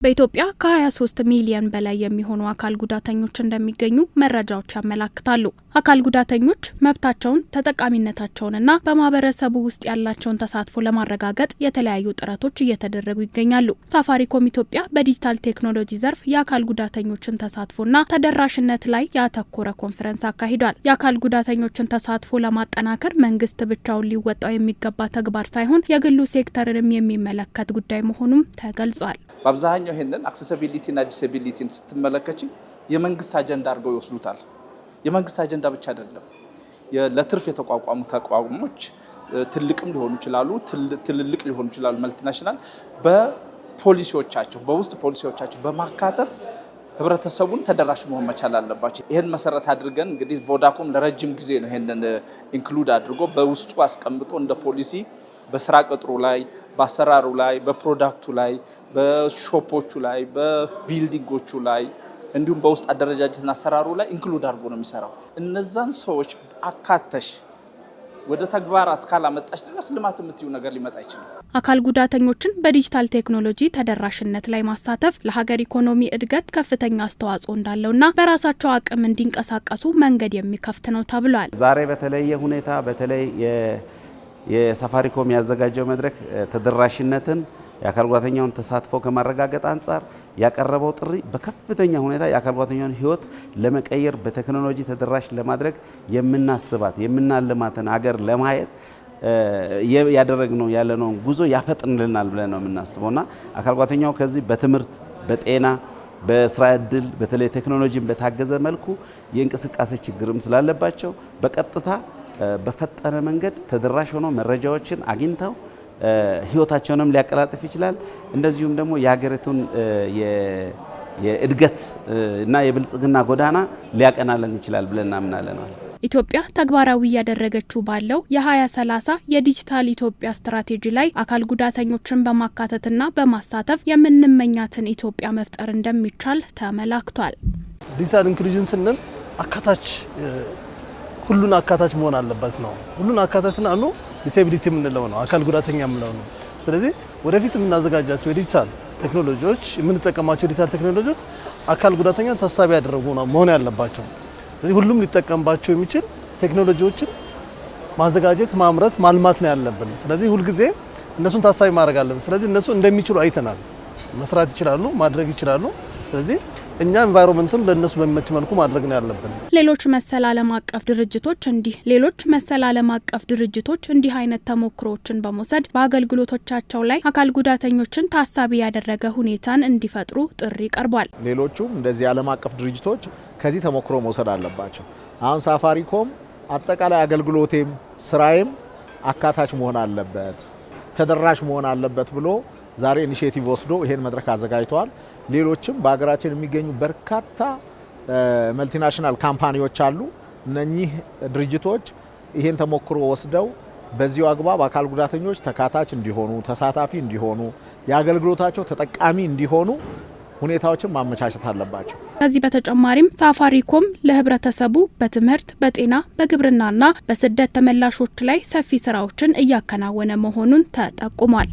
በኢትዮጵያ ከ23 ሚሊዮን በላይ የሚሆኑ አካል ጉዳተኞች እንደሚገኙ መረጃዎች ያመላክታሉ። አካል ጉዳተኞች መብታቸውን፣ ተጠቃሚነታቸውንና በማህበረሰቡ ውስጥ ያላቸውን ተሳትፎ ለማረጋገጥ የተለያዩ ጥረቶች እየተደረጉ ይገኛሉ። ሳፋሪኮም ኢትዮጵያ በዲጂታል ቴክኖሎጂ ዘርፍ የአካል ጉዳተኞችን ተሳትፎና ተደራሽነት ላይ ያተኮረ ኮንፈረንስ አካሂዷል። የአካል ጉዳተኞችን ተሳትፎ ለማጠናከር መንግስት ብቻውን ሊወጣው የሚገባ ተግባር ሳይሆን የግሉ ሴክተርንም የሚመለከት ጉዳይ መሆኑም ተገልጿል። በአብዛኛው ይሄንን አክሰሲቢሊቲ እና ዲስኤቢሊቲን ስትመለከቺ የመንግስት አጀንዳ አድርገው ይወስዱታል። የመንግስት አጀንዳ ብቻ አይደለም። ለትርፍ የተቋቋሙ ተቋሞች ትልቅም ሊሆኑ ይችላሉ፣ ትልልቅ ሊሆኑ ይችላሉ፣ መልቲናሽናል በፖሊሲዎቻቸው በውስጥ ፖሊሲዎቻቸው በማካተት ህብረተሰቡን ተደራሽ መሆን መቻል አለባቸው። ይሄን መሰረት አድርገን እንግዲህ ቮዳኮም ለረጅም ጊዜ ነው ይሄንን ኢንክሉድ አድርጎ በውስጡ አስቀምጦ እንደ ፖሊሲ በስራ ቅጥሩ ላይ፣ በአሰራሩ ላይ፣ በፕሮዳክቱ ላይ፣ በሾፖቹ ላይ፣ በቢልዲንጎቹ ላይ እንዲሁም በውስጥ አደረጃጀትና አሰራሩ ላይ ኢንክሉድ አድርጎ ነው የሚሰራው። እነዛን ሰዎች አካተሽ ወደ ተግባር እስካላመጣሽ ድረስ ልማት የምትዩ ነገር ሊመጣ ይችላል። አካል ጉዳተኞችን በዲጂታል ቴክኖሎጂ ተደራሽነት ላይ ማሳተፍ ለሀገር ኢኮኖሚ እድገት ከፍተኛ አስተዋጽኦ እንዳለውና በራሳቸው አቅም እንዲንቀሳቀሱ መንገድ የሚከፍት ነው ተብሏል። ዛሬ በተለየ ሁኔታ በተለይ የሳፋሪኮም ያዘጋጀው መድረክ ተደራሽነትን የአካል ጉዳተኛውን ተሳትፎ ከማረጋገጥ አንጻር ያቀረበው ጥሪ በከፍተኛ ሁኔታ የአካል ጉዳተኛውን ሕይወት ለመቀየር በቴክኖሎጂ ተደራሽ ለማድረግ የምናስባት የምናልማትን ሀገር ለማየት ያደረግነው ያለነውን ጉዞ ያፈጥንልናል ብለን ነው የምናስበውና አካል ጉዳተኛው ከዚህ በትምህርት፣ በጤና፣ በስራ ዕድል በተለይ ቴክኖሎጂን በታገዘ መልኩ የእንቅስቃሴ ችግርም ስላለባቸው በቀጥታ በፈጠነ መንገድ ተደራሽ ሆኖ መረጃዎችን አግኝተው ህይወታቸውንም ሊያቀላጥፍ ይችላል። እንደዚሁም ደግሞ የሀገሪቱን የእድገት እና የብልጽግና ጎዳና ሊያቀናለን ይችላል ብለን እናምናለን። ኢትዮጵያ ተግባራዊ እያደረገችው ባለው የ2030 የዲጂታል ኢትዮጵያ ስትራቴጂ ላይ አካል ጉዳተኞችን በማካተትና በማሳተፍ የምንመኛትን ኢትዮጵያ መፍጠር እንደሚቻል ተመላክቷል። ዲጂታል ኢንክሉዥን ስንል አካታች ሁሉን አካታች መሆን አለበት ነው። ሁሉን አካታችና ነው ዲስኤቢሊቲ የምንለው ነው፣ አካል ጉዳተኛ የምንለው ነው። ስለዚህ ወደፊት የምናዘጋጃቸው የዲጂታል ቴክኖሎጂዎች የምንጠቀማቸው የዲጂታል ቴክኖሎጂዎች አካል ጉዳተኛን ታሳቢ ያደረጉ ነው መሆን ያለባቸው። ስለዚህ ሁሉም ሊጠቀምባቸው የሚችል ቴክኖሎጂዎችን ማዘጋጀት፣ ማምረት፣ ማልማት ነው ያለብን። ስለዚህ ሁልጊዜ እነሱን ታሳቢ ማድረግ አለብን። ስለዚህ እነሱ እንደሚችሉ አይተናል፣ መስራት ይችላሉ፣ ማድረግ ይችላሉ። ስለዚህ እኛ ኤንቫይሮንመንቱን ለነሱ በሚመች መልኩ ማድረግ ነው ያለብን። ሌሎች መሰል ዓለም አቀፍ ድርጅቶች እንዲህ አይነት ተሞክሮዎችን በመውሰድ በአገልግሎቶቻቸው ላይ አካል ጉዳተኞችን ታሳቢ ያደረገ ሁኔታን እንዲፈጥሩ ጥሪ ቀርቧል። ሌሎቹም እንደዚህ ዓለም አቀፍ ድርጅቶች ከዚህ ተሞክሮ መውሰድ አለባቸው። አሁን ሳፋሪኮም አጠቃላይ አገልግሎቴም ስራዬም አካታች መሆን አለበት፣ ተደራሽ መሆን አለበት ብሎ ዛሬ ኢኒሼቲቭ ወስዶ ይሄን መድረክ አዘጋጅተዋል። ሌሎችም በሀገራችን የሚገኙ በርካታ መልቲናሽናል ካምፓኒዎች አሉ። እነኚህ ድርጅቶች ይሄን ተሞክሮ ወስደው በዚሁ አግባብ አካል ጉዳተኞች ተካታች እንዲሆኑ፣ ተሳታፊ እንዲሆኑ፣ የአገልግሎታቸው ተጠቃሚ እንዲሆኑ ሁኔታዎችን ማመቻቸት አለባቸው። ከዚህ በተጨማሪም ሳፋሪኮም ለህብረተሰቡ በትምህርት፣ በጤና፣ በግብርናና በስደት ተመላሾች ላይ ሰፊ ስራዎችን እያከናወነ መሆኑን ተጠቁሟል።